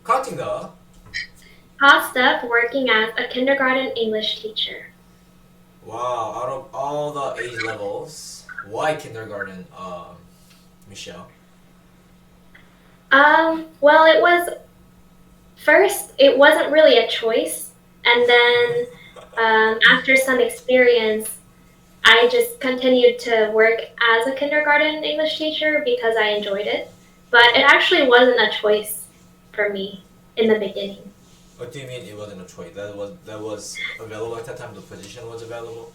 Cutting. Hot stuff working as a kindergarten English teacher. Wow, out of all the age levels, why kindergarten, Michelle? Well, it was first, it wasn't really a choice. And then after some experience, I just continued to work as a kindergarten English teacher because I enjoyed it. But it actually wasn't a choice for me in the beginning. What do you mean it wasn't a choice? That was available at that time. The position was available.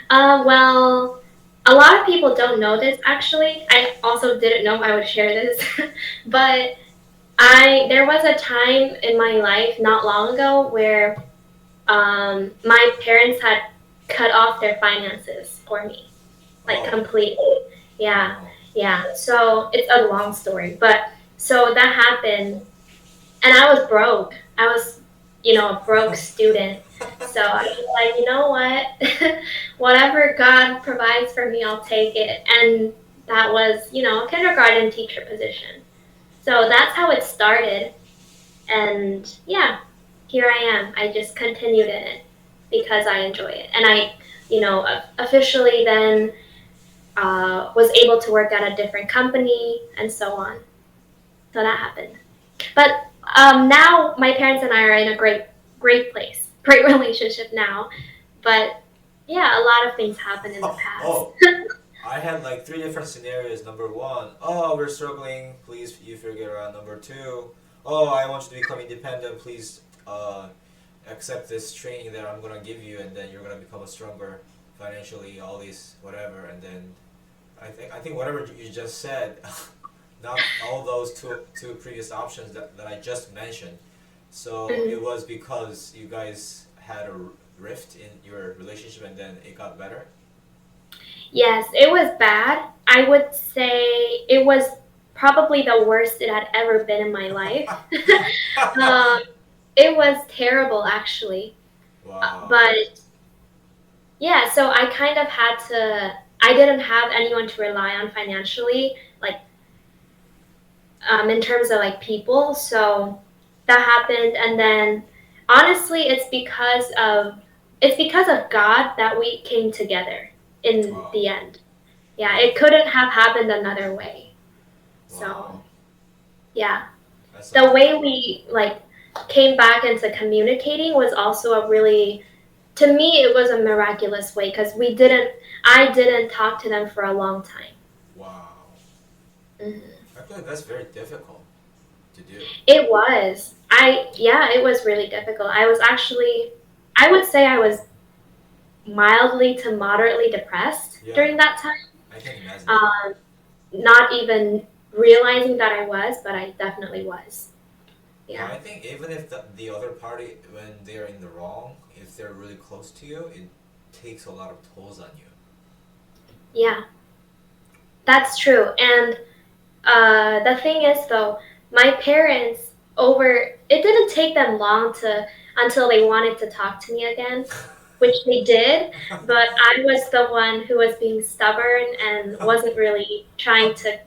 Well, a lot of people don't know this actually. I also didn't know I would share this. But I there was a time in my life not long ago where my parents had cut off their finances for me, like Oh, completely. Yeah, oh, yeah. So it's a long story, but so that happened, and I was broke. I was, a broke student. So I was like, you know what? Whatever God provides for me, I'll take it. And that was, a kindergarten teacher position. So that's how it started. And yeah, here I am. I just continued in it because I enjoy it. And I, officially then was able to work at a different company and so on. So that happened. But now my parents and I are in a great place, great relationship now. But yeah, a lot of things happened in the past. oh! I had like three different scenarios. Number one, oh, we're struggling. Please, you figure it out. Number two, oh, I want you to become independent. Please, accept this training that I'm gonna give you, and then you're gonna become a stronger financially. All these whatever, and then I think whatever you just said, not all those two previous options that I just mentioned. So Mhm. it was because you guys had a rift in your relationship, and then it got better. Yes, it was bad. I would say it was probably the worst it had ever been in my life. um, it was terrible, actually. Wow. But yeah, so I kind of had to, I didn't have anyone to rely on financially, like in terms of like people. So that happened. And then honestly, it's because of God that we came together in Wow. the end. Yeah, it Wow. couldn't have happened another way. Wow. So yeah, That's the something. way we like came back into communicating was also a really, to me, it was a miraculous way because I didn't talk to them for a long time. Wow. Mhm. I feel like that's very difficult to do. It was. Yeah, it was really difficult. I would say I was mildly to moderately depressed Yeah, during that time. I can imagine that. Um, Not even realizing that I was, but I definitely was. Well, Yeah. I think even if the other party, when they're in the wrong, if they're really close to you, it takes a lot of tolls on you. Yeah, that's true. And the thing is, though, my parents it didn't take them long until they wanted to talk to me again, which they did, but I was the one who was being stubborn and wasn't really trying to,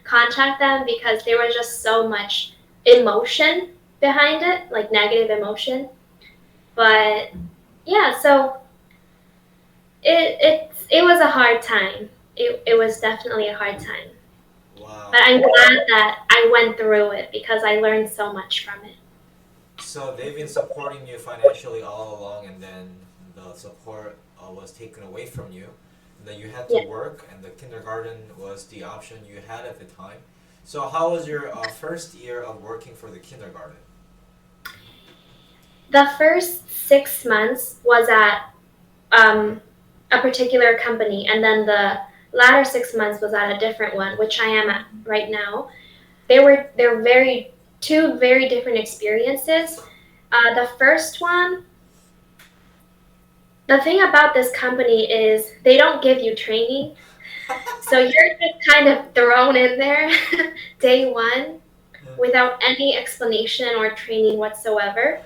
contact them because there was just so much emotion behind it, like negative emotion. But yeah, so it was a hard time. It was definitely a hard time. But Wow. I'm glad that I went through it because I learned so much from it. So they've been supporting you financially all along, and then the support was taken away from you, and then you had to Yeah. work, and the kindergarten was the option you had at the time. So how was your first year of working for the kindergarten? The first 6 months was at um, a particular company, and then the latter 6 months was at a different one, which I am at right now. They're very two very different experiences. The first one, the thing about this company is they don't give you training, so you're just kind of thrown in there day one without any explanation or training whatsoever.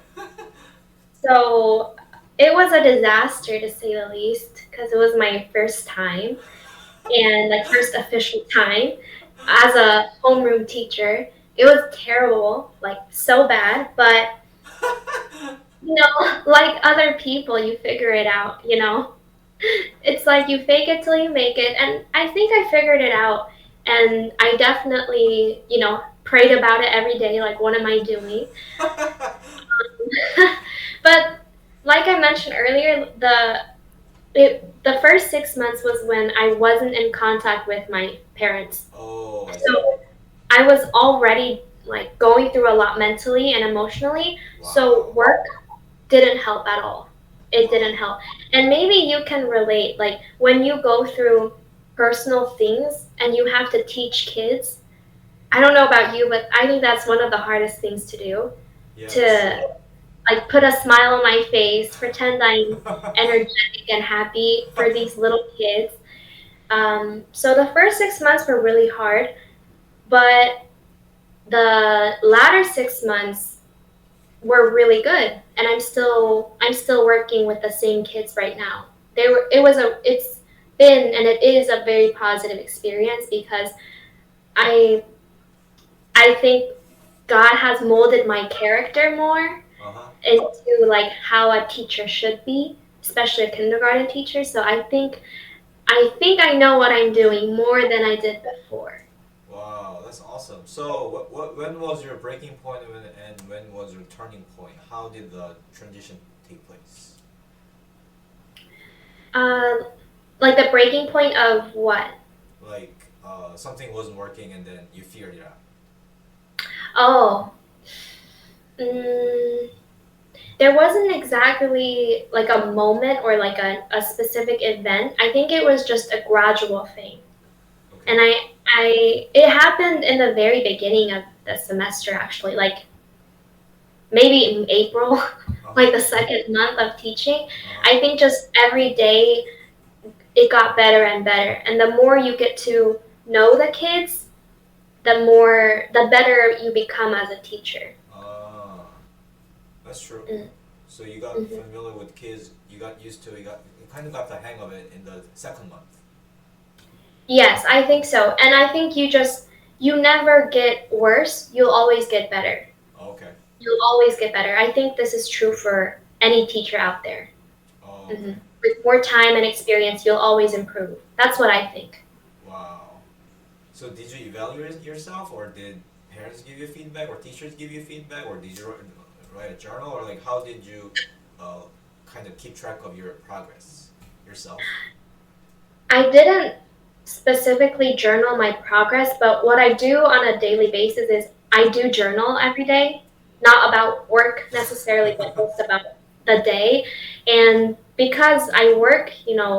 So it was a disaster to say the least because it was my first time and like first official time as a homeroom teacher. It was terrible, like so bad, but like other people, you figure it out. It's like you fake it till you make it, and I think I figured it out. And I definitely, prayed about it every day, like, what am I doing? But like I mentioned earlier, the first 6 months was when I wasn't in contact with my parents. Oh, I see. So I was already like going through a lot mentally and emotionally. So Wow. work didn't help at all. It Wow. didn't help. And maybe you can relate, like when you go through personal things and you have to teach kids. I don't know about you, but I think that's one of the hardest things to do. Yeah, that's true. To like put a smile on my face, pretend I'm energetic and happy for these little kids. So the first 6 months were really hard, but the latter 6 months were really good, and I'm still working with the same kids right now. It's been and it is a very positive experience because I I think God has molded my character more Uh-huh. into like how a teacher should be, especially a kindergarten teacher. So I think I know what I'm doing more than I did before. Wow, that's awesome. So, when was your breaking point and when was your turning point? How did the transition take place? Um, like the breaking point of what? Like, something wasn't working and then you figured it out. Oh, mm, there wasn't exactly like a moment or like a specific event. I think it was just a gradual thing. Okay. And it happened in the very beginning of the semester, actually, like maybe in April, Uh-huh. like the second month of teaching. Uh-huh. I think just every day it got better and better. And the more you get to know the kids, the better you become as a teacher. Ah, that's true. Mm. So you got Mhm. familiar with kids, you got used to it, you kind of got the hang of it in the second month. Yes, I think so. And I think you never get worse, you'll always get better. Okay. You'll always get better. I think this is true for any teacher out there. Oh, okay. With more time and experience, you'll always improve. That's what I think. Wow. So did you evaluate yourself, or did parents give you feedback, or teachers give you feedback, or did you write a journal, or like how did you uh, kind of keep track of your progress yourself? I didn't specifically journal my progress, but what I do on a daily basis is I do journal every day, not about work necessarily, but just about the day. And because I work,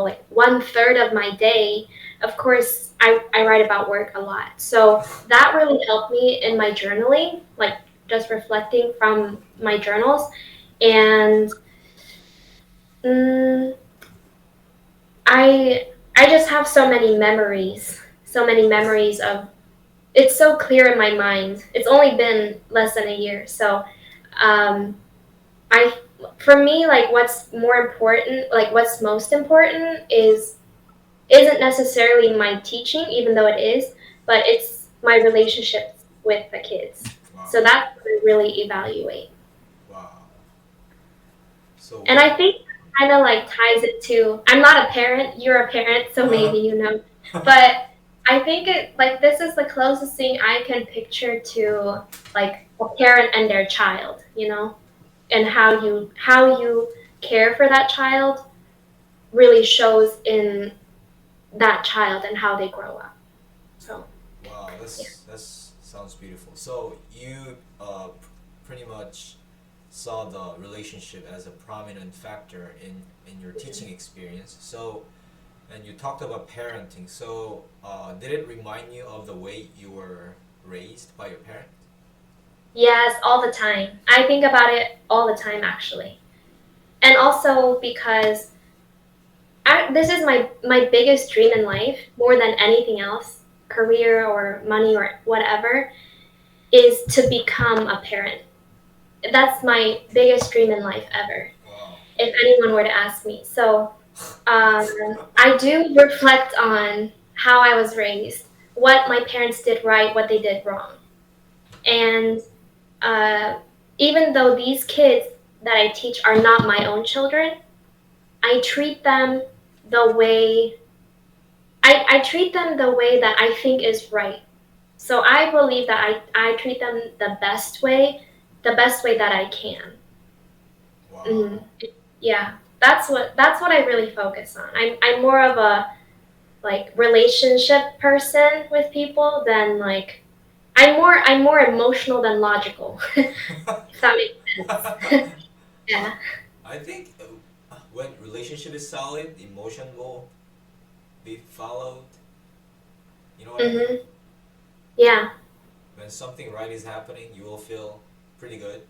like 1/3 of my day, of course, I write about work a lot. So that really helped me in my journaling, like just reflecting from my journals. And mm, I just have so many memories of it's so clear in my mind. It's only been less than a year, so um, I for me like what's more important, like what's most important isn't necessarily my teaching, even though it is, but it's my relationships with the kids. So Wow. that's what I really evaluate. Wow. So And what? I think kind of like ties it to I'm not a parent, you're a parent, so maybe you know. But I think it like this is the closest thing I can picture to like a parent and their child, and how you care for that child really shows in that child and how they grow up. So, Wow, yeah. that's sounds beautiful. So you pretty much saw the relationship as a prominent factor in your teaching experience. So, and you talked about parenting. So, did it remind you of the way you were raised by your parent? Yes, all the time. I think about it all the time actually. And also because this is my biggest dream in life, more than anything else, career or money or whatever, is to become a parent. That's my biggest dream in life ever, Wow. if anyone were to ask me. So um, I do reflect on how I was raised, what my parents did right, what they did wrong. And uh, even though these kids that I teach are not my own children, I treat them the way I treat them the way that I think is right. So I believe that I treat them the best way that I can. Wow. Mm, yeah, that's what I really focus on. I'm more of a like relationship person with people than like I'm more emotional than logical. If that makes sense. Yeah. I think when relationship is solid, emotion will be followed. You know what I mean? Mhm. Yeah, When something right is happening, you will feel pretty good.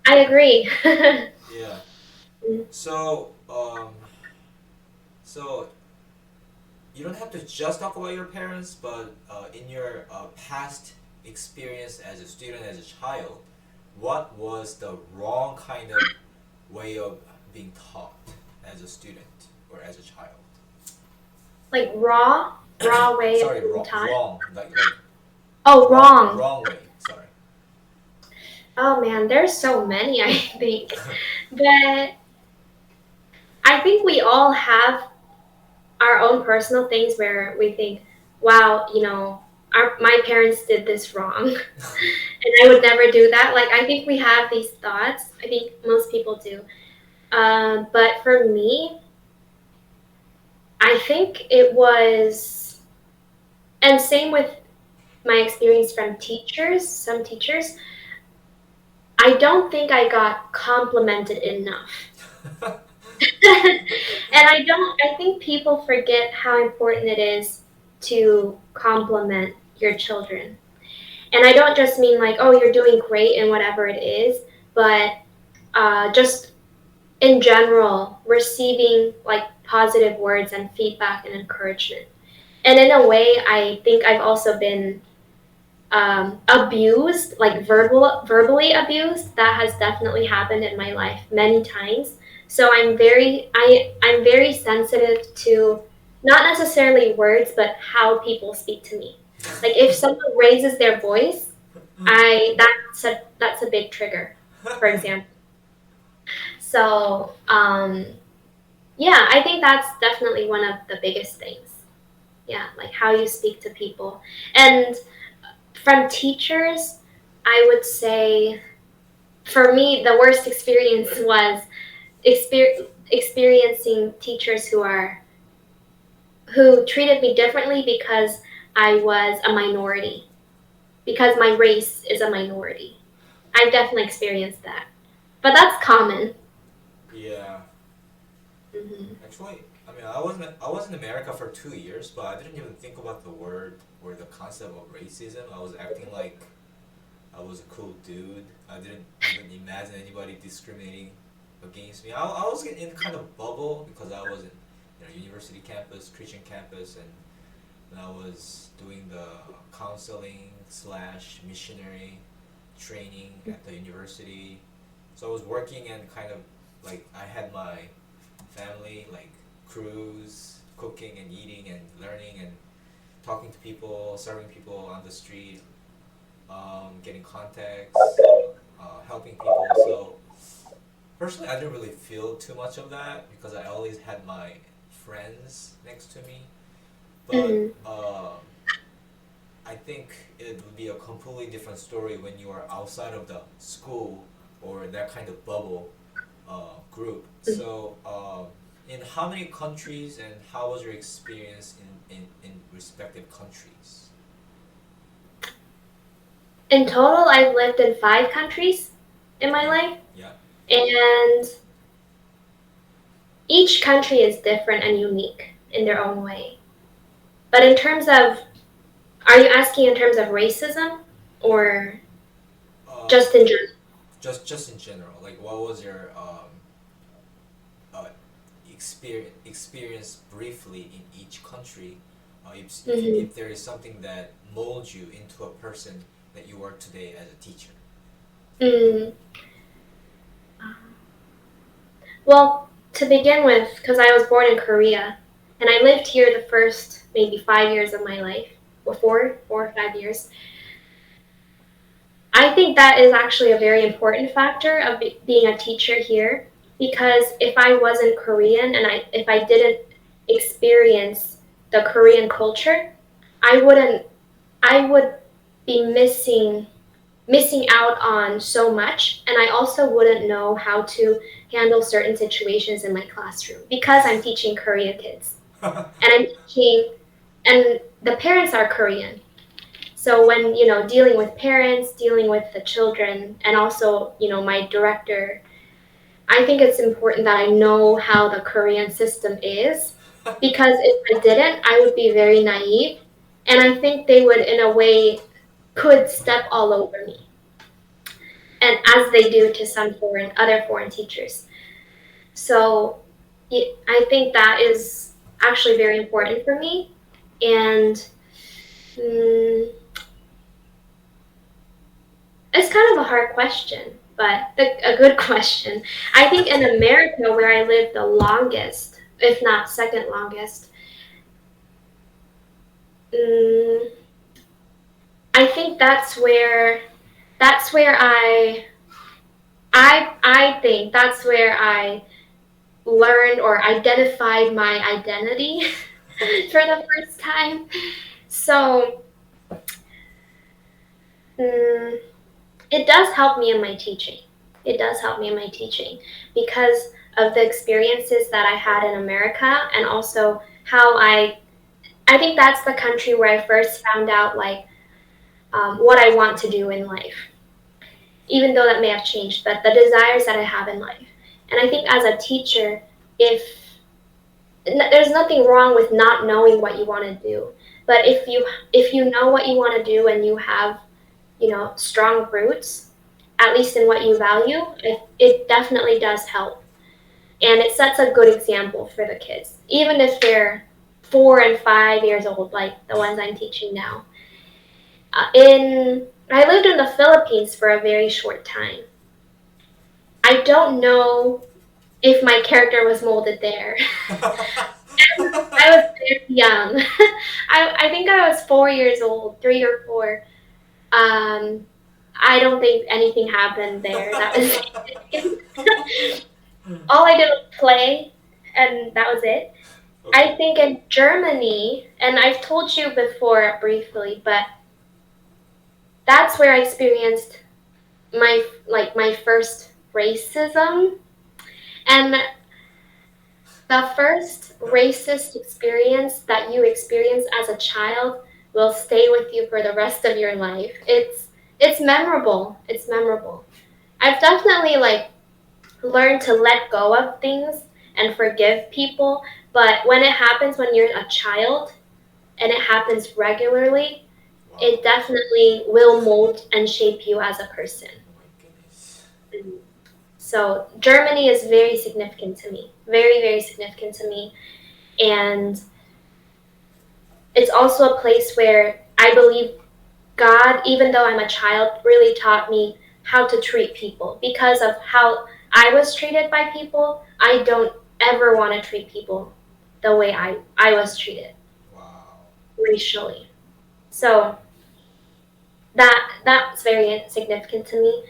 I agree. Yeah. So, so you don't have to just talk about your parents, but in your past experience as a student, as a child, what was the wrong kind of way of being taught as a student or as a child? Like raw way of Sorry, being wrong, taught. wrong, like Oh, wrong, wrong. wrong way. Sorry. Oh man, there's so many, I think. But I think we all have our own personal things where we think, wow, my parents did this wrong, and I would never do that. Like, I think we have these thoughts. I think most people do. But for me, I think it was, and same with my experience from teachers, some teachers, I don't think I got complimented enough. And I think people forget how important it is to compliment your children. And I don't just mean like, oh, you're doing great in whatever it is, but just in general, receiving like positive words and feedback and encouragement. And in a way, I think I've also been abused, like verbally abused. That has definitely happened in my life many times. So I'm very sensitive to not necessarily words, but how people speak to me. Like if someone raises their voice, I that's a big trigger, for example. So yeah, I think that's definitely one of the biggest things. Yeah, like how you speak to people. And from teachers, I would say for me, the worst experience was experiencing teachers who treated me differently because I was a minority, because my race is a minority. I've definitely experienced that, but that's common. Yeah. Hmm. Actually, I mean, I was in America for 2 years, but I didn't even think about the word or the concept of racism. I was acting like I was a cool dude. I didn't even imagine anybody discriminating against me. I was in kind of bubble because I was in university campus, Christian campus, and when I was doing the counseling slash missionary training at the university. So I was working and kind of like I had my family like cruise, cooking and eating and learning and talking to people, serving people on the street, getting contacts, helping people. So personally, I didn't really feel too much of that because I always had my friends next to me. But Hmm. I think it would be a completely different story when you are outside of the school or that kind of bubble group. So, in how many countries and how was your experience in respective countries? In total, I've lived in 5 countries in my Okay. life, Yeah. and each country is different and unique in their own way. But in terms of, are you asking in terms of racism or Uh, just in general? just in general, like what was your uh, experience briefly in each country? Hmm. If there is something that molds you into a person that you are today as a teacher. Mm. Well, to begin with, because I was born in Korea, and I lived here the first maybe 5 years of my life, or 4 or 5 years. think that is actually a very important factor of being a teacher here, because if I wasn't Korean and if I didn't experience the Korean culture, I wouldn't I would be missing out on so much, and I also wouldn't know how to handle certain situations in my classroom because I'm teaching Korean kids. And I'm teaching and the parents are Korean. So when, dealing with parents, dealing with the children, and also, my director, I think it's important that I know how the Korean system is, because if I didn't, I would be very naive, and I think they would, in a way, could step all over me, and as they do to some other foreign teachers. So I think that is actually very important for me, and mm, it's kind of a hard question, but a good question. I think in America, where I lived the longest, if not second longest, mm, I think that's where I think that's where I learned or identified my identity for the first time. So mm, it does help me in my teaching. It does help me in my teaching because of the experiences that I had in America, and also how I think that's the country where I first found out like what I want to do in life, even though that may have changed, but the desires that I have in life. And I think as a teacher, if there's nothing wrong with not knowing what you want to do, but if you know what you want to do and you have strong roots, at least in what you value, it definitely does help. And it sets a good example for the kids, even if they're 4 and 5 years old, like the ones I'm teaching now. I lived in the Philippines for a very short time. I don't know if my character was molded there. I was very young. I think I was 4 years old, 3 or 4. Um, I don't think anything happened there. That was all I did was play, and that was it. I Okay. think in Germany, and I've told you before briefly, but that's where I experienced my first racism, and the first racist experience that you experience as a child will stay with you for the rest of your life. It's memorable. It's memorable. I've definitely learned to let go of things and forgive people, but when it happens when you're a child and it happens regularly, Wow. it definitely will mold and shape you as a person. Oh my goodness. So Germany is very significant to me, very, very significant to me. And it's also a place where I believe God, even though I'm a child, really taught me how to treat people. Because of how I was treated by people, I don't ever want to treat people the way I was treated Wow. racially. So that's very significant to me.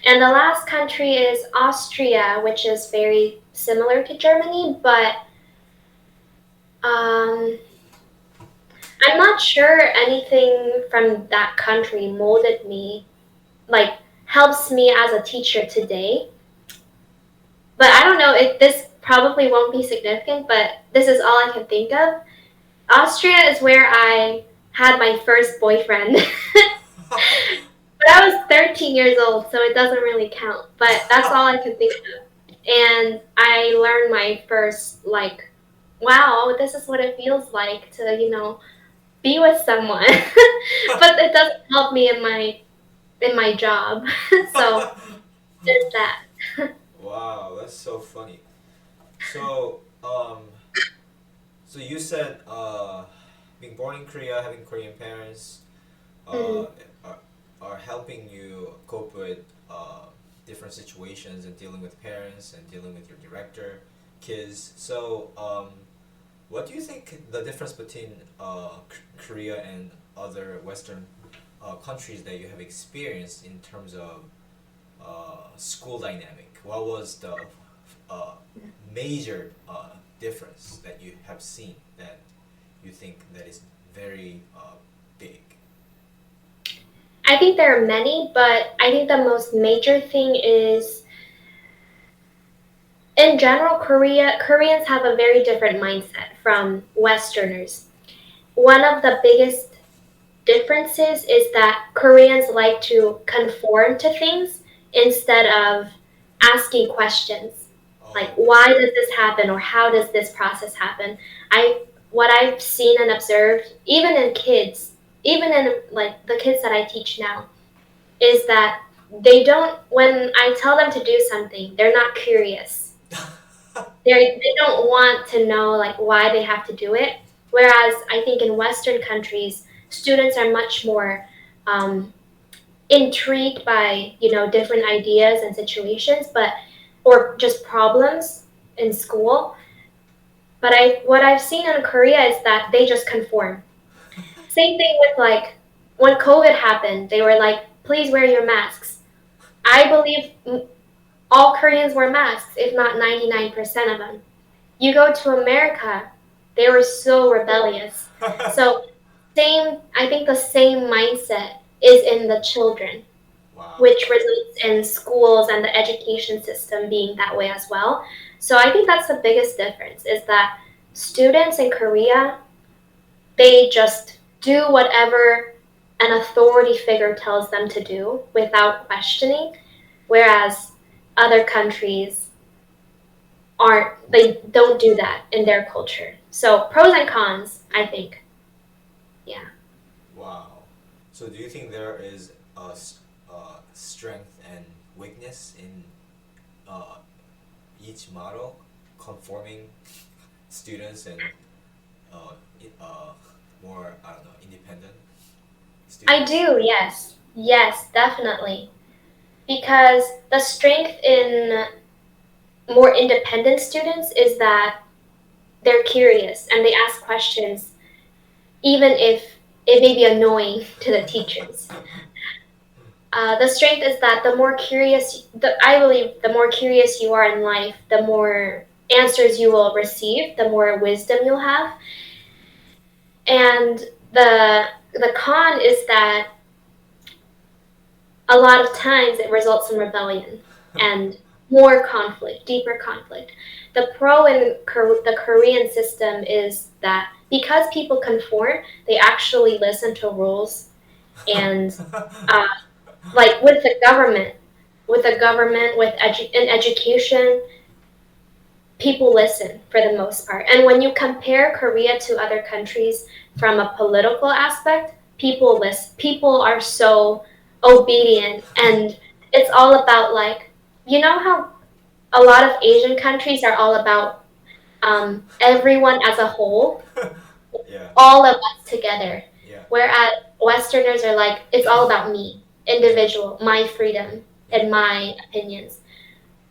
And the last country is Austria, which is very similar to Germany, but um, I'm not sure anything from that country molded me, like helps me as a teacher today. But I don't know if this probably won't be significant, but this is all I can think of. Austria is where I had my first boyfriend. But I was 13 years old, so it doesn't really count. But that's all I can think of. And I learned my first, like, wow, this is what it feels like to, be with someone. But it doesn't help me in my job. So there's that. Wow, that's so funny. So, so you said being born in Korea, having Korean parents, uh, Mm. are, are helping you cope with different situations and dealing with parents and dealing with your director, kids. So, what do you think the difference between Korea and other Western countries that you have experienced in terms of school dynamic? What was the uh, major difference that you have seen that you think that is very big? I think there are many, but I think the most major thing is in general, Koreans have a very different mindset from Westerners. One of the biggest differences is that Koreans like to conform to things instead of asking questions. Like, Oh, why does this happen or how does this process happen? I what I've seen and observed, even in kids, even in like the kids that I teach now, is that they don't when I tell them to do something, they're not curious. They don't want to know like why they have to do it. Whereas I think in Western countries, students are much more um, intrigued by different ideas and situations, but or just problems in school. But what I've seen in Korea is that they just conform. Same thing with like when COVID happened, they were like, please wear your masks. I believe all Koreans wear masks, if not 99% of them. You go to America, they were so rebellious. So I think the same mindset is in the children, wow. which results in schools and the education system being that way as well. So I think that's the biggest difference is that students in Korea, they just do whatever an authority figure tells them to do without questioning, whereas other countries they don't do that in their culture. So pros and cons, I think. Yeah. Wow. So do you think there is a strength and weakness in uh, each model, conforming students and more, I don't know, independent I students? do, yes. Yes, definitely. Because the strength in more independent students is that they're curious and they ask questions, even if it may be annoying to the teachers. The strength is that I believe the more curious you are in life, the more answers you will receive, the more wisdom you'll have. And the con is that a lot of times it results in rebellion and more conflict, deeper conflict. The pro in the Korean system is that because people conform, they actually listen to rules and uh, like in education, people listen for the most part. And when you compare Korea to other countries from a political aspect, people listen. People are so obedient, and it's all about like how a lot of Asian countries are all about everyone as a whole, Yeah, all of us together. yeah, Whereas Westerners are like, it's all about me, yeah, individual, my freedom, yeah. and my opinions.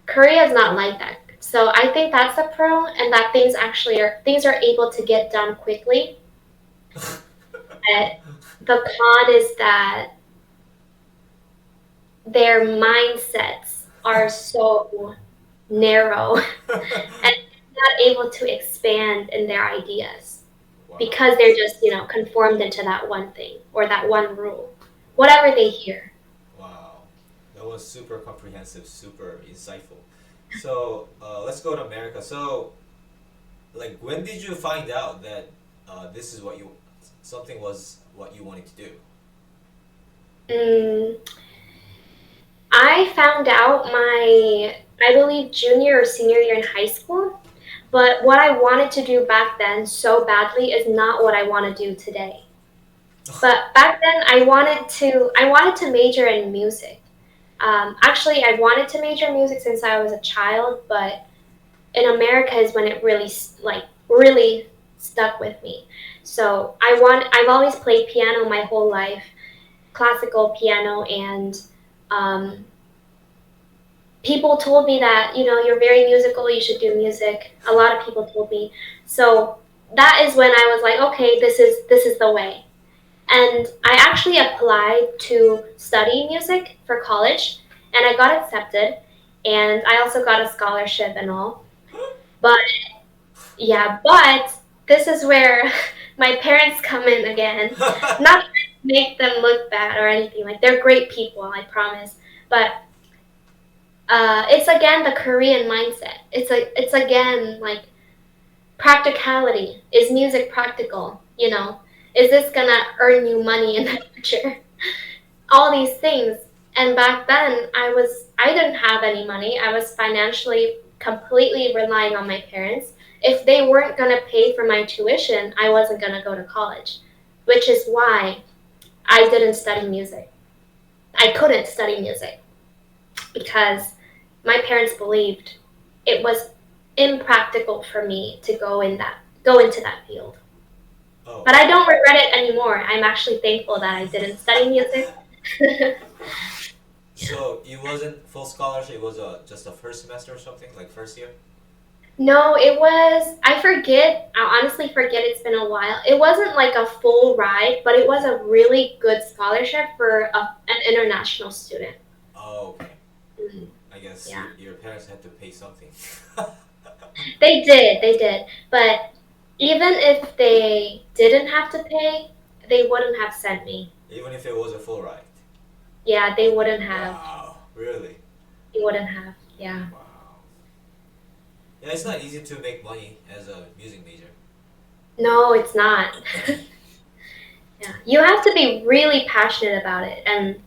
Korea is not like that. So I think that's a pro, and that things are able to get done quickly. But the con is that their mindsets are so narrow and not able to expand in their ideas Wow, because they're just conformed into that one thing or that one rule, whatever they hear. wow. That was super comprehensive, super insightful. So let's go to America. So, like, when did you find out that this is something was what you wanted to do? Mm, I found out I believe, junior or senior year in high school. But what I wanted to do back then so badly is not what I want to do today. But back then, I wanted to major in music. Actually, I wanted to major in music since I was a child, but in America is when it really stuck with me. So I've always played piano my whole life, classical piano, and um, people told me that you're very musical, you should do music. A lot of people told me. So that is when I was like, okay, this is the way. And I actually applied to study music for college, and I got accepted, and I also got a scholarship and all. But yeah, but this is where my parents come in again. Not to make them look bad or anything. Like they're great people, I promise. But it's again the Korean mindset. It's again like practicality. Is music practical? You know, is this gonna earn you money in the future? All these things. And back then, I didn't have any money. I was financially completely relying on my parents. If they weren't gonna pay for my tuition, I wasn't gonna go to college, which is why I didn't study music. I couldn't study music because my parents believed it was impractical for me to go into that field. Oh, But I don't regret it anymore. I'm actually thankful that I didn't study music. Yeah. so it wasn't full scholarship. It was just a first semester or something, like first year. No, it was, I forget, I honestly forget, it's been a while. It wasn't like a full ride, but it was a really good scholarship for an international student. Oh, okay. Mm, I guess yeah. your parents had to pay something. They did. But even if they didn't have to pay, they wouldn't have sent me. Even if it was a full ride. Yeah, they wouldn't have. Wow, really? They wouldn't have. Yeah. Wow. Yeah, it's not easy to make money as a music major. No, it's not. Yeah. You have to be really passionate about it and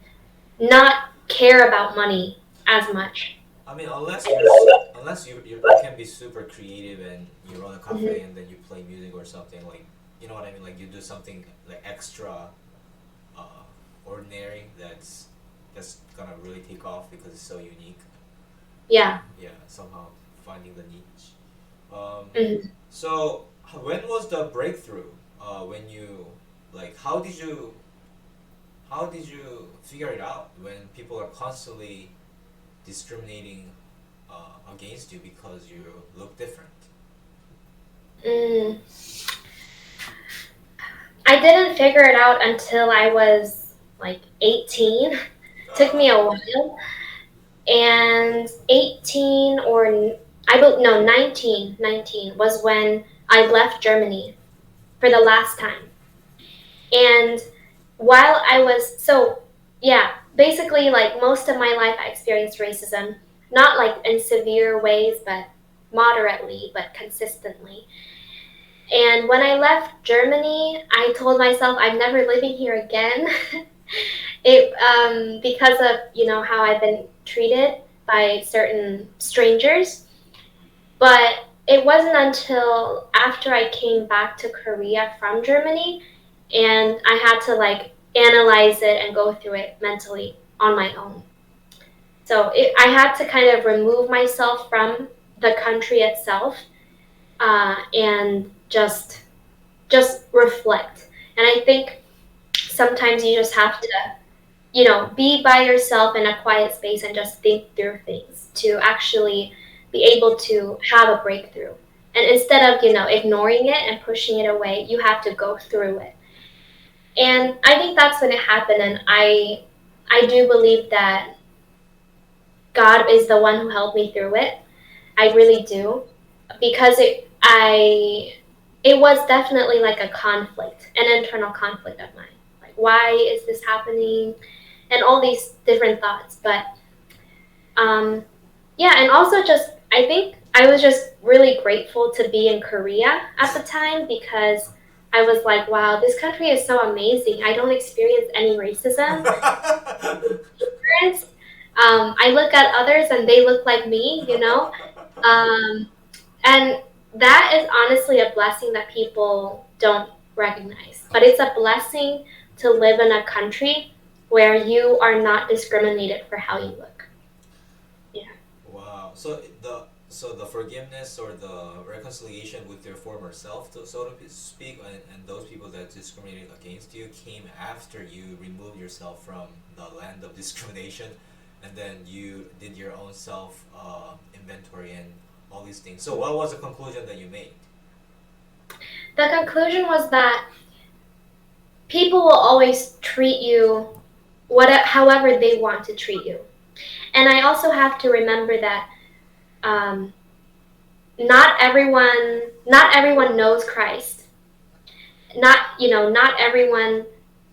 not care about money as much. I mean, unless you can be super creative and you run a cafe Hmm. and then you play music or something like, you know what I mean, like you do something like extra uh, ordinary that's gonna really take off because it's so unique. Yeah. Yeah, somehow finding the niche. Um, Hmm. so when was the breakthrough? When you like, how did you figure it out when people are constantly discriminating against you because you look different? Mm. I didn't figure it out until I was like 18. Took me a while. And 18 or I don't know, 19 was when I left Germany for the last time. And while I was, so yeah, basically, like most of my life, I experienced racism, not like in severe ways, but moderately, but consistently. And when I left Germany, I told myself I'm never living here again. It because of how I've been treated by certain strangers. But it wasn't until after I came back to Korea from Germany and I had to like analyze it and go through it mentally on my own. So I had to kind of remove myself from the country itself and just reflect. And I think sometimes you just have to be by yourself in a quiet space and just think through things to actually be able to have a breakthrough. And instead of, ignoring it and pushing it away, you have to go through it. And I think that's when it happened. And I do believe that God is the one who helped me through it. I really do. Because it was definitely like a conflict, an internal conflict of mine. Like, why is this happening? And all these different thoughts. But um, yeah, and also just I think I was just really grateful to be in Korea at the time because I was like, wow, this country is so amazing. I don't experience any racism. I look at others and they look like me. Um, and that is honestly a blessing that people don't recognize. But it's a blessing to live in a country where you are not discriminated for how you look. Yeah. Wow. So the forgiveness or the reconciliation with your former self, so to speak, and those people that discriminated against you came after you removed yourself from the land of discrimination, and then you did your own self inventory and all these things. So what was the conclusion that you made? The conclusion was that people will always treat you however they want to treat you. And I also have to remember that um, not everyone knows Christ. Not everyone,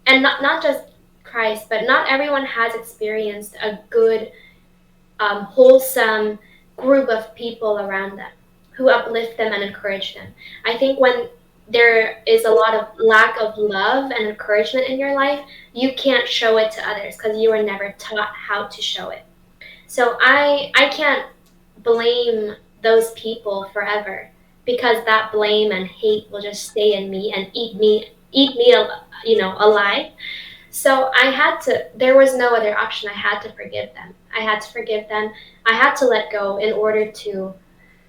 and not just Christ, but not everyone has experienced a good, wholesome group of people around them who uplift them and encourage them. I think when there is a lot of lack of love and encouragement in your life, you can't show it to others because you were never taught how to show it. So I can't blame those people forever because that blame and hate will just stay in me and eat me alive. So there was no other option. I had to forgive them. I had to forgive them. I had to let go in order to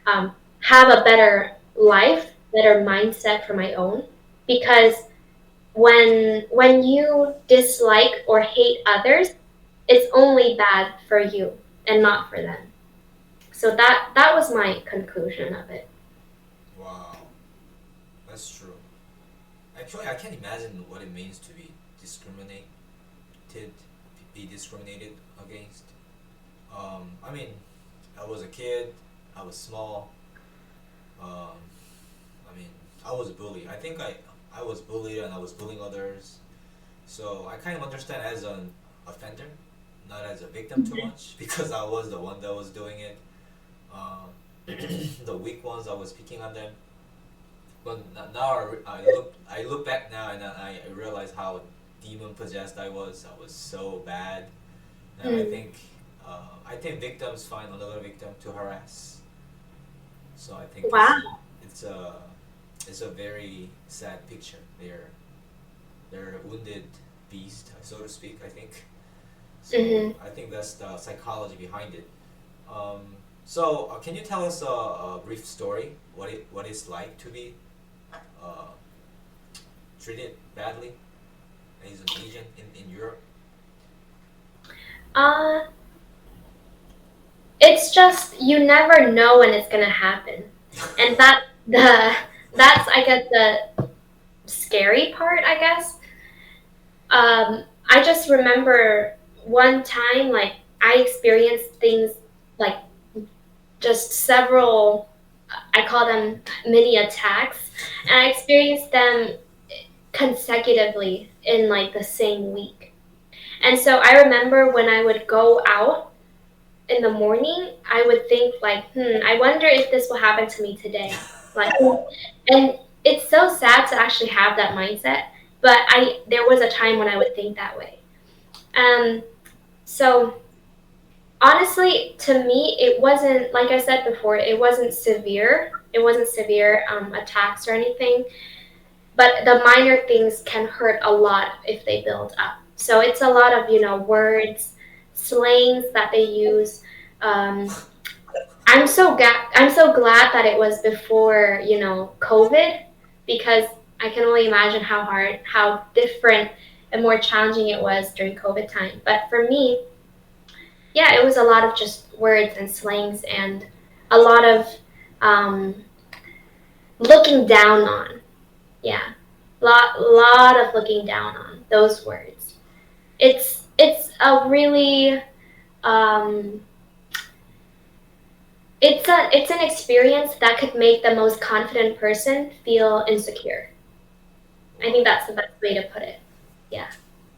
have a better life, better mindset for my own. Because when you dislike or hate others, it's only bad for you and not for them. So that was my conclusion of it. Wow, that's true. Actually, I can't imagine what it means to be discriminated, be discriminated against. I mean, I was a kid. I was small. Um, I mean, I was bullied. I think I was bullied and I was bullying others. So I kind of understand as an offender, not as a victim too Mhm. much, because I was the one that was doing it. Um, the weak ones, I was picking on them. But now I look back now and I realize how demon possessed I was. I was so bad. Now Mm. I think victims find another victim to harass. So I think Wow. it's a very sad picture. They're a wounded beast, so to speak. I think. So Hmm. I think that's the psychology behind it. Um, so can you tell us a brief story? What it's like to be uh, treated badly as an Asian in Europe? Uh, it's just you never know when it's gonna happen, and the that's I guess the scary part. I guess. I just remember one time like I experienced things like just several. I call them mini attacks, and I experienced them consecutively in like the same week. And so I remember when I would go out in the morning, I would think like, I wonder if this will happen to me today. Like, and it's so sad to actually have that mindset. But there was a time when I would think that way. Um, so honestly, to me, it wasn't like I said before. It wasn't severe. It wasn't severe attacks or anything. But the minor things can hurt a lot if they build up. So it's a lot of words, slangs that they use. Um, I'm so glad that it was before COVID, because I can only imagine how different and more challenging it was during COVID time. But for me, yeah, it was a lot of just words and slangs and a lot of um, looking down on. Yeah, lot of looking down on those words. It's a really um, it's an experience that could make the most confident person feel insecure. I think Wow. that's the best way to put it. Yeah.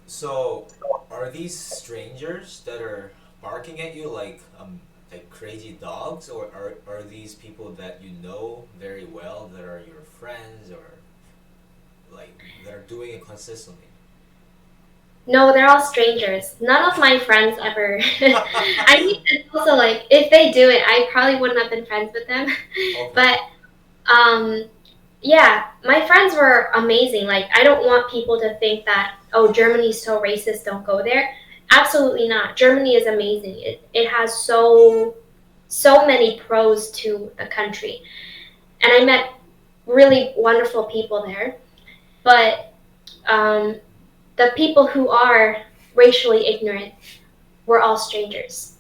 So are these strangers that are barking at you like crazy dogs, or are these people that you know very well that are your friends or like that are doing it consistently? No, they're all strangers. None of my friends ever. I think it's also like if they do it, I probably wouldn't have been friends with them. Okay. But um, yeah, my friends were amazing. Like, I don't want people to think that, oh, Germany's so racist, don't go there. Absolutely not. Germany is amazing. It has so many pros to the country. And I met really wonderful people there. But um, the people who are racially ignorant were all strangers.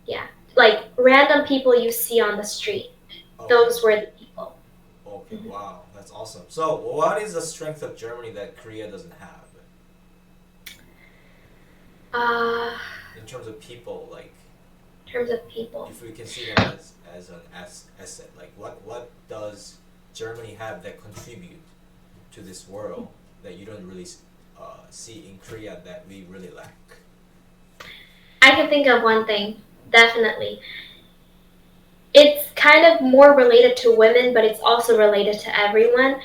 Yeah. Like random people you see on the street. Okay. Those were the people. Okay. Mhm. Wow. That's awesome. So, what is the strength of Germany that Korea doesn't have Uh, in terms of people? Like, in terms of people. if we can see them as an asset, like what does Germany have that contribute to this world that you don't really see in Korea that we really lack? I can think of one thing, definitely. It's kind of more related to women, but it's also related to everyone.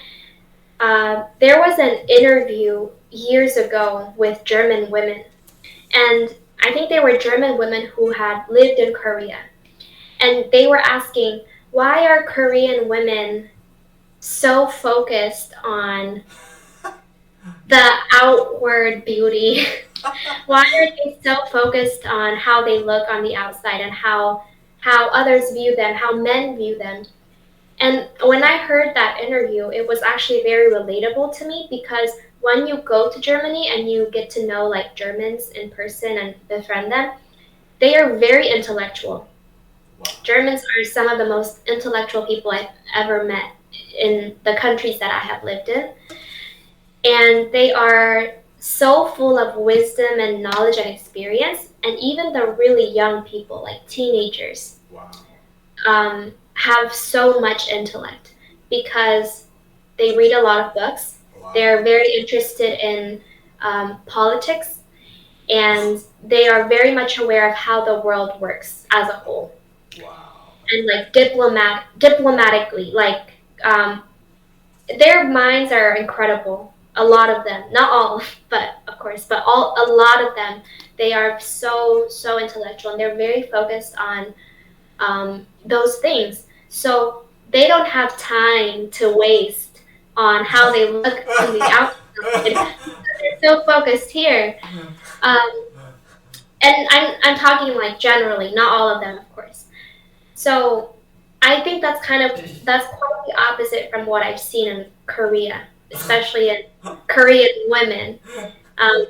There was an interview years ago with German women, and I think they were German women who had lived in Korea. And they were asking, why are Korean women so focused on the outward beauty? Why are they so focused on how they look on the outside and how others view them, how men view them? And when I heard that interview, it was actually very relatable to me because when you go to Germany and you get to know like Germans in person and befriend them, they are very intellectual. Wow. Germans are some of the most intellectual people I've ever met in the countries that I have lived in. And they are so full of wisdom and knowledge and experience. And even the really young people, like teenagers, Wow. have so much intellect because they read a lot of books. Wow. They're very interested in politics, and they are very much aware of how the world works as a whole. Wow. And like diplomatically, like their minds are incredible. A lot of them, not all, but of course, but a lot of them, they are so intellectual, and they're very focused on those things. So they don't have time to waste on how they look on the outside. They're so focused here. Um, and I'm talking like generally, not all of them, of course. So I think that's quite the opposite from what I've seen in Korea, especially in Korean women. Um,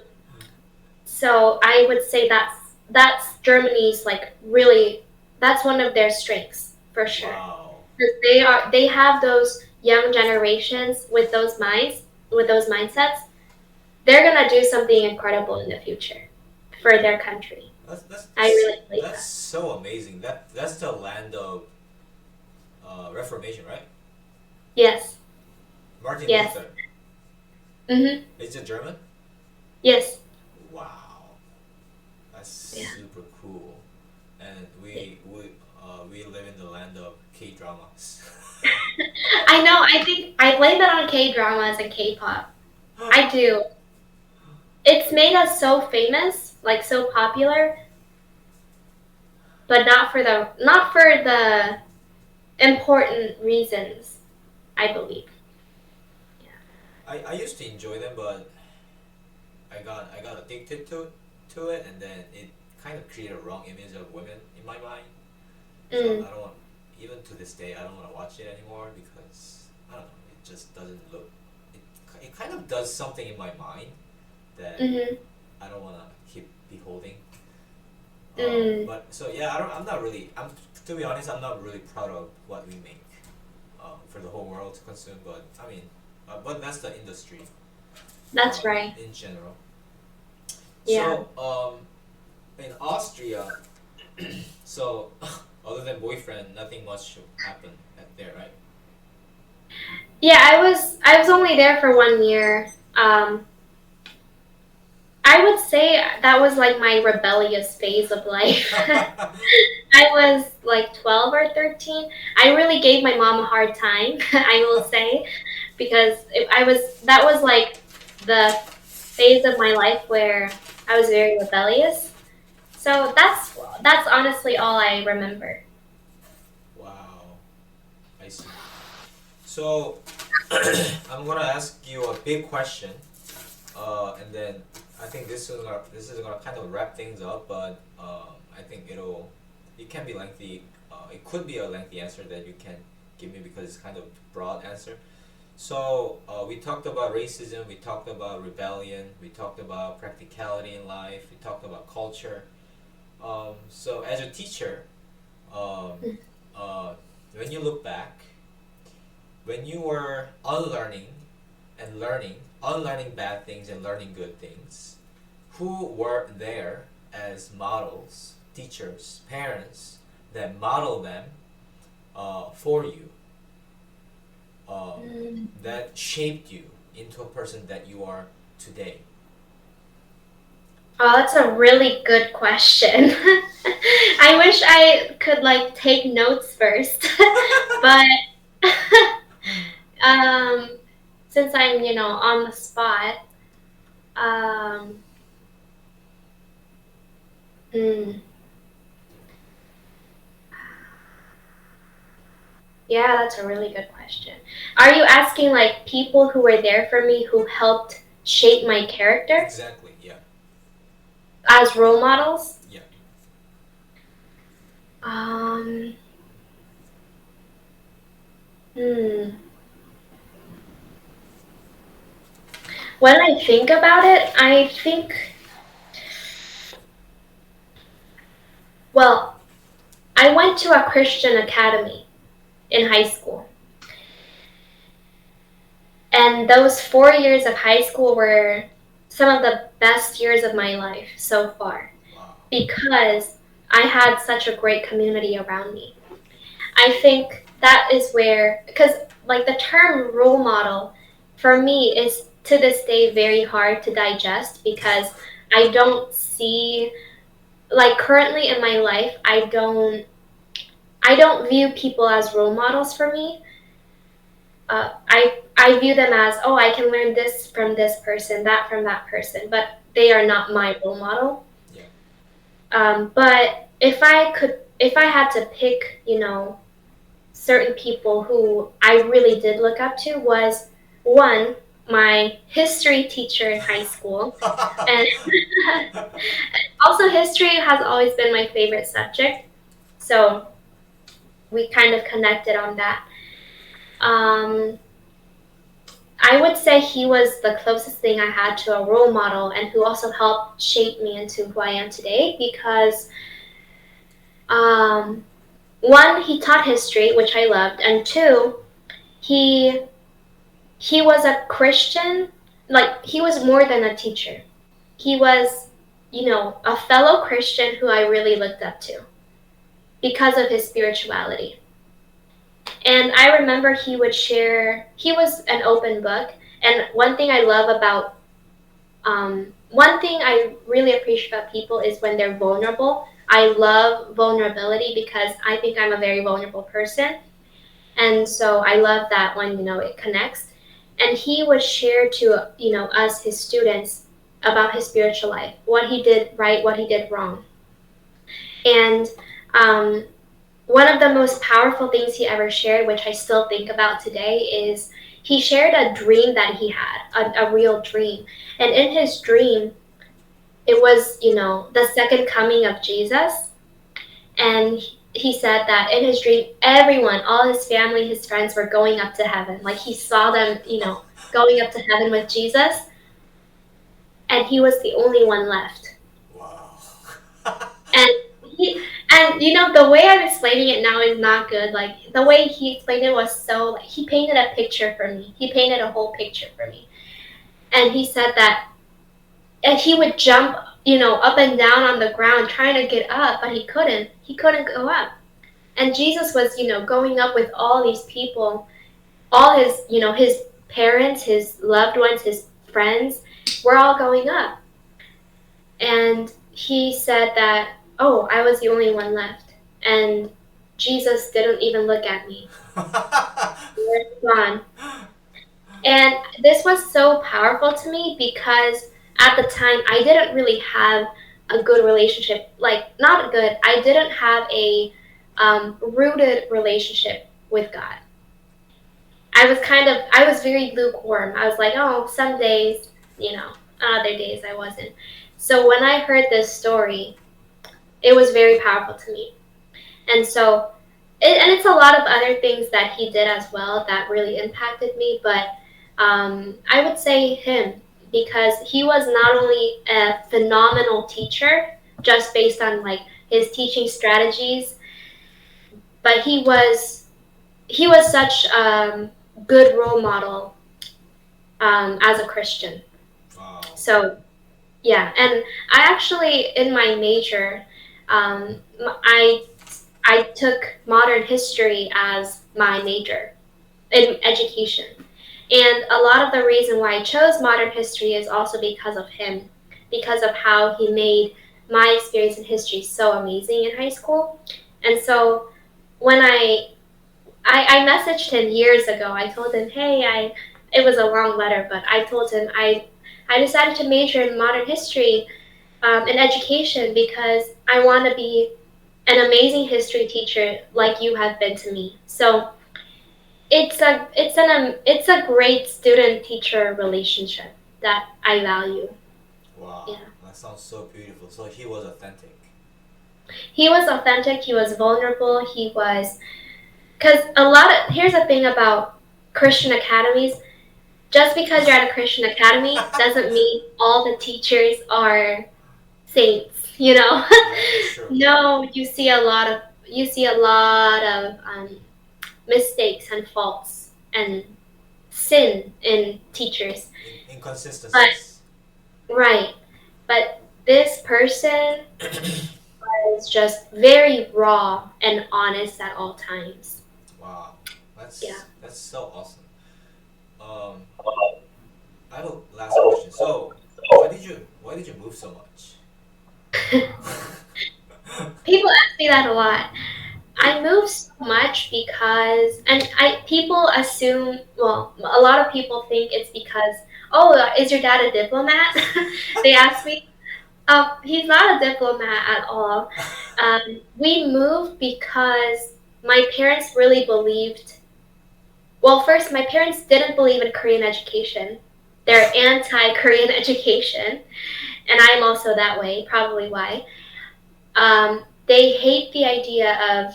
so I would say that's Germany's like really that's one of their strengths for sure. Wow. Because they have those young generations with those minds with those mindsets. They're gonna do something incredible in the future for their country. That's that's I really believe that's that. so amazing. That's the land of Reformation, right? Yes. Martin Yes. Luther. Mhm. Is it German? Yes. Wow. That's Yeah. super cool. And we live in the land of K dramas. I know. I think I blame it on K dramas and K pop. I do. It's made us so famous, like so popular, but not for the important reasons. I believe. I used to enjoy them, but I got addicted to it, and then it kind of created a wrong image of women in my mind. So Mm. I don't want, even to this day, I don't want to watch it anymore because I don't know, it just doesn't look. It kind of does something in my mind that Mhm. I don't want to keep beholding. Mm. But so yeah, I don't. I'm not really. I'm To be honest, I'm not really proud of what we make for the whole world to consume. But I mean, but that's the industry That's right. in general. Yeah. So in Austria, so other than boyfriend, nothing much happened there, right? Yeah. I was only there for 1 year. I would say that was like my rebellious phase of life. I was like 12 or 13. I really gave my mom a hard time, I will say, because that was like the phase of my life where I was very rebellious. So that's honestly all I remember. Wow, I see. So I'm gonna ask you a big question, and then I think this is gonna kind of wrap things up. But I think it can be lengthy. It could be a lengthy answer that you can give me because it's kind of broad answer. So we talked about racism, we talked about rebellion, we talked about practicality in life, we talked about culture. So as a teacher, um, uh, when you look back, when you were unlearning and learning, unlearning bad things and learning good things, who were there as models, teachers, parents that model them for you, um, Mm. that shaped you into a person that you are today? Oh, that's a really good question. I wish I could like take notes first, but um, since I'm, on the spot, um, hmm, yeah, that's a really good question. Are you asking like people who were there for me who helped shape my character Exactly. Yeah. as role models? Yeah. Um, hmm. When I think about it, I think, well, I went to a Christian academy in high school. And those 4 years of high school were some of the best years of my life so far Wow. because I had such a great community around me. I think that is where, because like the term role model for me is to this day very hard to digest because I don't see, like currently in my life, I don't view people as role models for me. I view them as, oh, I can learn this from this person, that from that person, but they are not my role model. Yeah. But if I had to pick, certain people who I really did look up to was one, my history teacher in high school, and also history has always been my favorite subject, so we kind of connected on that. Um, I would say he was the closest thing I had to a role model and who also helped shape me into who I am today because um, one, he taught history, which I loved, and two, he he was a Christian, like he was more than a teacher. He was, a fellow Christian who I really looked up to because of his spirituality. And I remember he was an open book. And one thing I really appreciate about people is when they're vulnerable. I love vulnerability because I think I'm a very vulnerable person. And so I love that when, it connects. And he would share to, us, his students, about his spiritual life, what he did right, what he did wrong. And um, one of the most powerful things he ever shared, which I still think about today, is he shared a dream that he had, a real dream. And in his dream, it was, the second coming of Jesus. And he said that in his dream, everyone, all his family, his friends were going up to heaven. Like he saw them, going up to heaven with Jesus. And he was the only one left. Wow. And the way I'm explaining it now is not good. Like the way he explained it was so like he painted a picture for me. He painted a whole picture for me. And he said that and he would jump, up and down on the ground trying to get up, but he couldn't. He couldn't go up. And Jesus was, going up with all these people, all his parents, his loved ones, his friends, were all going up. And he said that, oh, I was the only one left. And Jesus didn't even look at me. He was gone. And this was so powerful to me because at the time I didn't really have a good relationship. Like, not good, I didn't have a rooted relationship with God. I was very lukewarm. I was like, oh, some days, other days I wasn't. So when I heard this story, it was very powerful to me. And so, and it's a lot of other things that he did as well that really impacted me, but I would say him because he was not only a phenomenal teacher, just based on like his teaching strategies, but he was such good role model as a Christian. Wow. So yeah, and I actually in my major, I took modern history as my major in education. And a lot of the reason why I chose modern history is also because of him, because of how he made my experience in history so amazing in high school. And so when I messaged him years ago, I told him, hey, it was a long letter, but I told him I decided to major in modern history in education because I want to be an amazing history teacher like you have been to me. So it's a great student teacher relationship that I value. Wow. Yeah. That sounds so beautiful. So he was authentic. He was authentic, he was vulnerable, he was cuz a lot of here's the thing about Christian academies, just because you're at a Christian academy doesn't mean all the teachers are saints, you know. Yeah, that's true. No, you see a lot of mistakes and faults and sin in teachers. But Inconsistencies. right, but this person is just very raw and honest at all times. Wow. Yeah. That's so awesome. Um, I have a last question. So, why did you move so much? People ask me that a lot. It, I move so much because, and I people assume, well, a lot of people think it's because, oh, is your dad a diplomat? They ask me. He's not a diplomat at all. We moved because my parents really believed. Well, first, my parents didn't believe in Korean education. They're anti-Korean education, and I'm also that way. Probably why. They hate the idea of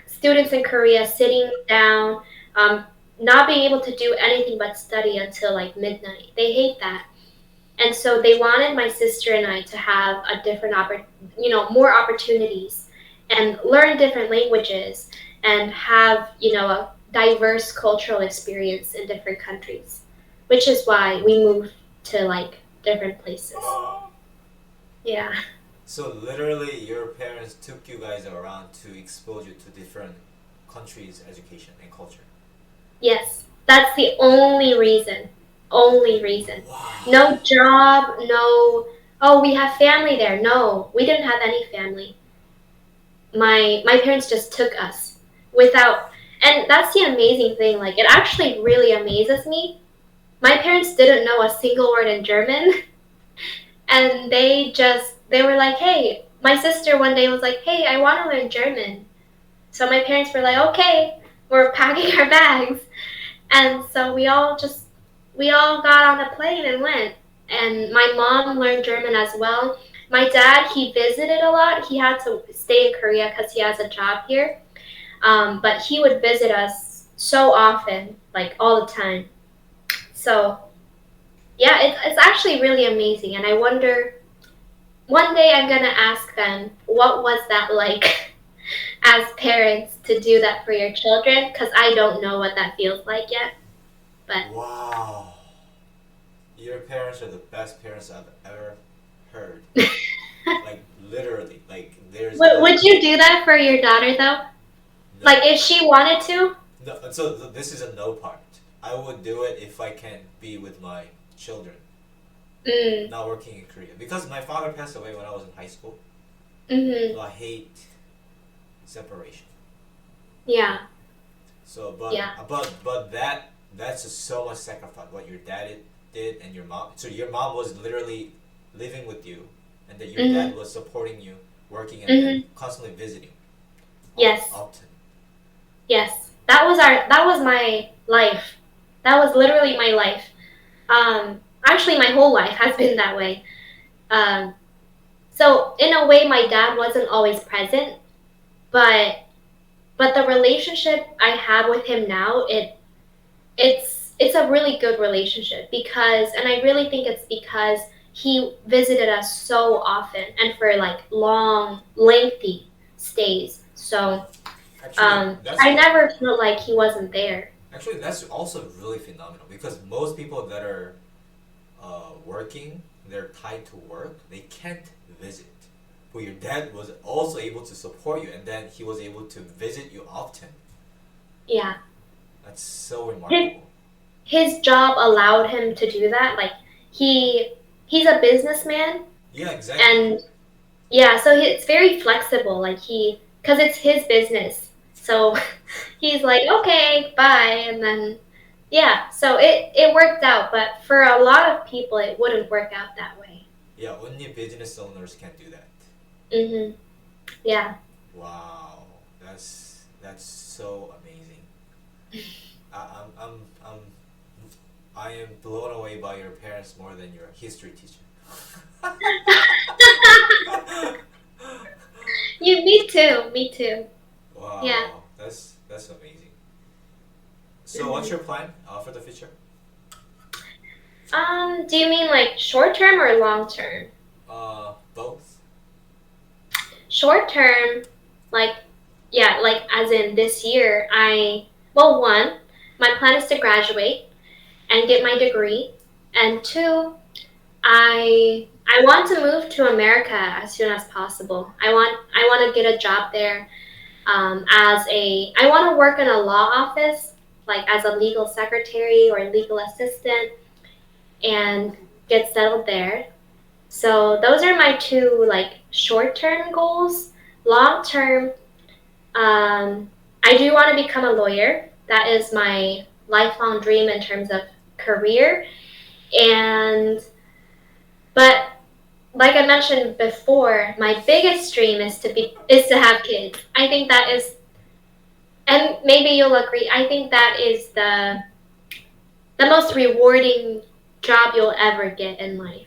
students in Korea sitting down, um, not being able to do anything but study until like midnight. They hate that. And so they wanted my sister and I to have a different more opportunities and learn different languages and have, a diverse cultural experience in different countries, which is why we moved to like different places. Yeah. so literally, your parents took you guys around to expose you to different countries' education and culture. Yes. That's the only reason. Only reason. Wow. No job, no, oh, we have family there. No, we didn't have any family. My parents just took us without, and that's the amazing thing. Like it actually really amazes me. My parents didn't know a single word in German, and they were like, hey, my sister one day was like, hey, I want to learn German. So my parents were like, okay, we're packing our bags. And so we all got on a plane and went. And my mom learned German as well. My dad, he visited a lot. He had to stay in Korea because he has a job here. But he would visit us so often, like all the time. So yeah, it's actually really amazing. And I wonder, one day I'm gonna ask them, what was that like as parents to do that for your children? Because I don't know what that feels like yet. But Wow. Your parents are the best parents I've ever heard. Like literally, like there's would you do that for your daughter though? no. Like if she wanted to? No, so this is a no part. I would do it if I can be with my children, Mm, not working in Korea. Because my father passed away when I was in high school, mm-hmm. so I hate separation. Yeah, So, yeah. but that's just so much sacrifice. What your dad did and your mom. So your mom was literally living with you, and that your Mm-hmm. dad was supporting you, working and Mm-hmm. constantly visiting, Yes, often. yes. That was my life. That was literally my life. Actually, my whole life has been that way. Um, so in a way, my dad wasn't always present, but the relationship I have with him now, it's a really good relationship because, and I really think it's because he visited us so often and for like long, lengthy stays. So Actually, that's I never felt like he wasn't there. Actually, that's also really phenomenal because most people that are working, they're tied to work, they can't visit. But your dad was also able to support you, and then he was able to visit you often. Yeah. That's so His remarkable. his job allowed him to do that. Like he he's a businessman, Yeah, exactly. and yeah, so it's very flexible. Like because it's his business. So he's like, okay, bye, and then yeah. So it worked out, but for a lot of people, it wouldn't work out that way. Yeah, only business owners can do that. Mhm. Yeah. Wow, that's so amazing. I'm I am blown away by your parents more than your history teacher. Me too. Me too. Yeah. Wow, that's amazing. So, what's Mhm. your plan for the future? Do you mean like short term or long term? Both. Short term, like yeah, like as in this year, well, one, my plan is to graduate and get my degree, and two, I want to move to America as soon as possible. I want to get a job there. I want to work in a law office, like as a legal secretary or legal assistant, and get settled there. So those are my two like short term goals. Long term, I do want to become a lawyer. That is my lifelong dream in terms of career. And but like I mentioned before, my biggest dream is to have kids. I think that is, and maybe you'll agree. I think that is the most rewarding job you'll ever get in life.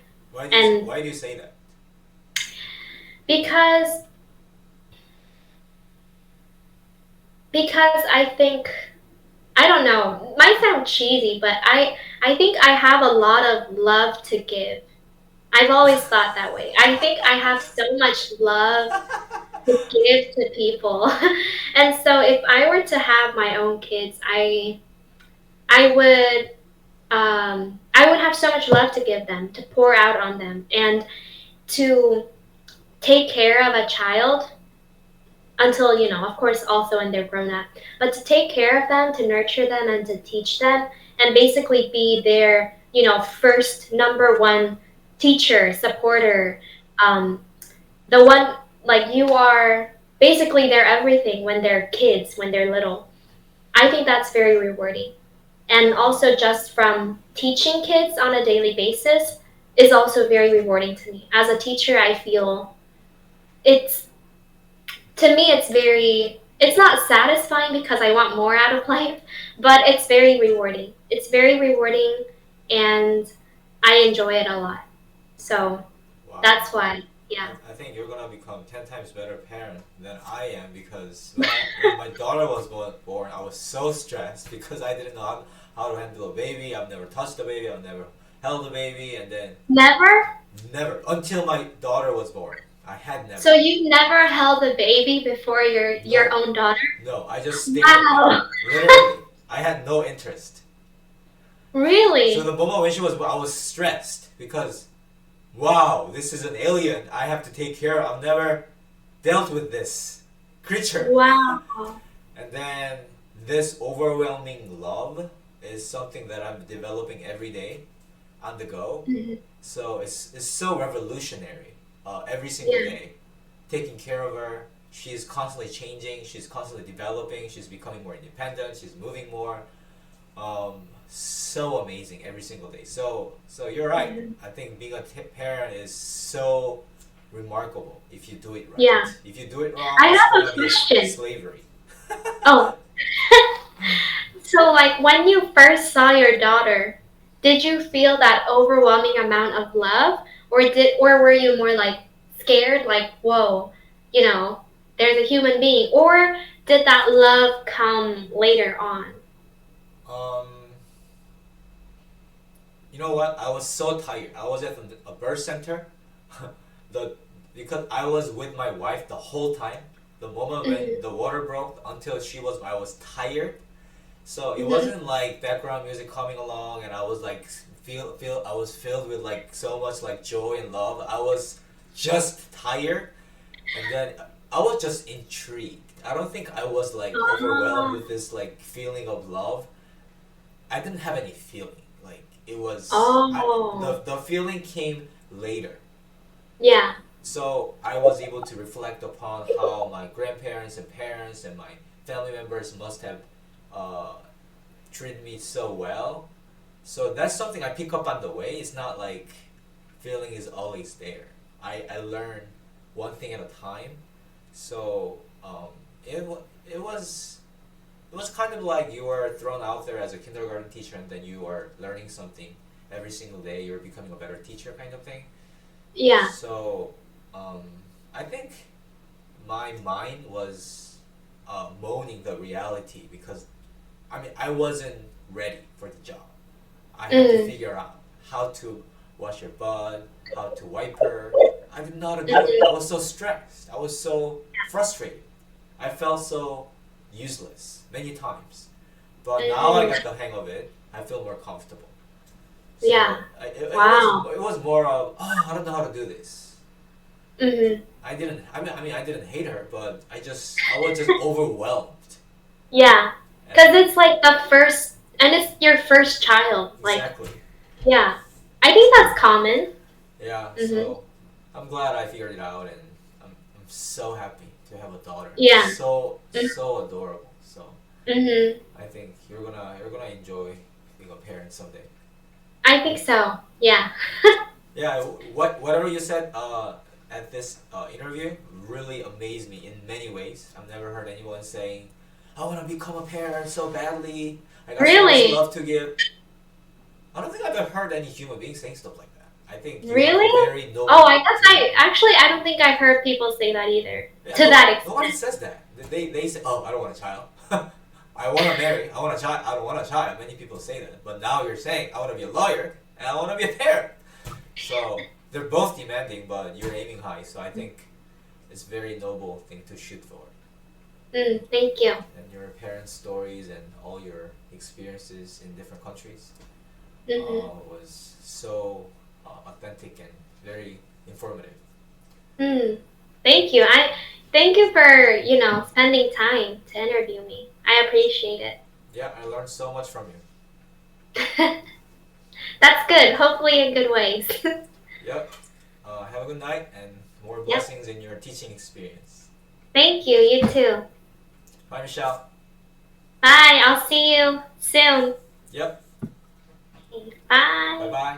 And Why do you say that? because I think I don't know, it might sound cheesy, but I think I have a lot of love to give. I've always thought that way. I think I have so much love to give to people. And so if I were to have my own kids, I would I would have so much love to give them, to pour out on them, and to take care of a child until, of course, also when they're grown up, but to take care of them, to nurture them, and to teach them, and basically be their, first number one teacher, supporter, um, the one, like you are basically their everything when they're kids, when they're little. I think that's very rewarding. And also, just from teaching kids on a daily basis is also very rewarding to me. As a teacher, I feel it's to me it's not satisfying because I want more out of life, but it's very rewarding. It's very rewarding, and I enjoy it a lot. So Wow. that's why, yeah. I think you're gonna become 10 times better parent than I am because when my daughter was born, I was so stressed because I didn't know how to handle a baby. I've never touched a baby. I've never held a baby, and then Never? never until my daughter was born. I had never. So you've never held a baby before your No, own daughter? no. I just stared at her. Wow. Literally, I had no interest. So Really? the moment when she was born, I was stressed because wow, this is an alien. I have to take care of. I've never dealt with this creature. Wow. And then this overwhelming love is something that I'm developing every day on the go. Mhm. So it's so revolutionary every single Yeah. day. Taking care of her, she's constantly changing, she's constantly developing, she's becoming more independent, she's moving more. So amazing every single day. So you're right. Mhm. I think being a parent is so remarkable if you do it Yeah. right. If you do it wrong, I it's have gonna a be a question. slavery. Oh, so like when you first saw your daughter, did you feel that overwhelming amount of love, or were you more like scared, like whoa, you know, there's a human being, or did that love come later on? Um, you know what? I was so tired. I was at a birth center. the because I was with my wife the whole time. The moment when Mhm. the water broke until I was tired. So it Mhm. wasn't like background music coming along and I was like feel I was filled with like so much like joy and love. I was just tired and then I was just intrigued. I don't think I was like overwhelmed Oh. with this like feeling of love. I didn't have any feeling. Like it was Oh. the feeling came later. Yeah. So I was able to reflect upon how my grandparents and parents and my family members must have uh, treated me so well. So that's something I pick up on the way. It's not like feeling is always there. I learn one thing at a time. So it was it was kind of like you were thrown out there as a kindergarten teacher and then you are learning something every single day. You're becoming a better teacher kind of thing. Yeah. So um, I think my mind was moaning the reality because I mean I wasn't ready for the job. I had to Mm. figure out how to wash your butt, how to wipe her. I didn't know how to do it. I Mhm. was so stressed. I was so frustrated. I felt so useless many times. But now I Mm. got the hang of it. I feel more comfortable. Yeah. So Wow. it was more of I don't know how to do this. Mhm. I mean I didn't hate her, but I was just overwhelmed. Yeah. And Cause it's like the first, and it's your first child. Like, exactly. yeah. I think that's common. Yeah, Mhm. so I'm glad I figured it out and I'm so happy to have a daughter. Yeah. So Mhm. so adorable. So Mhm. I think you're gonna enjoy being a parent someday. I think so. Yeah. Yeah, whatever you said at this interview really amazed me in many ways. I've never heard anyone saying, "I want to become a parent so badly. I got so much Really? love to give." I don't think I've ever heard any human being saying stuff like that. I think you have a Really? very Oh, noble I guess dream. I don't think I've heard people say that either. Yeah, To that no one extent. says that. They say, "Oh, I don't want a child. I want to marry. I want a child. I don't want a child." Many people say that, but now you're saying, "I want to be a lawyer and I want to be a parent." So they're both demanding, but you're aiming high. So I think it's a very noble thing to shoot for. Thank you. And your parents' stories and all your experiences in different countries Mhm. was so authentic and very informative. Mm. Thank you. I thank you for, spending time to interview me. I appreciate it. Yeah, I learned so much from you. That's good. Hopefully in good ways. Yep. Have a good night and more Yep. blessings in your teaching experience. Thank you. You too. Bye, Michelle. Bye. I'll see you soon. Yep. Bye. Bye bye.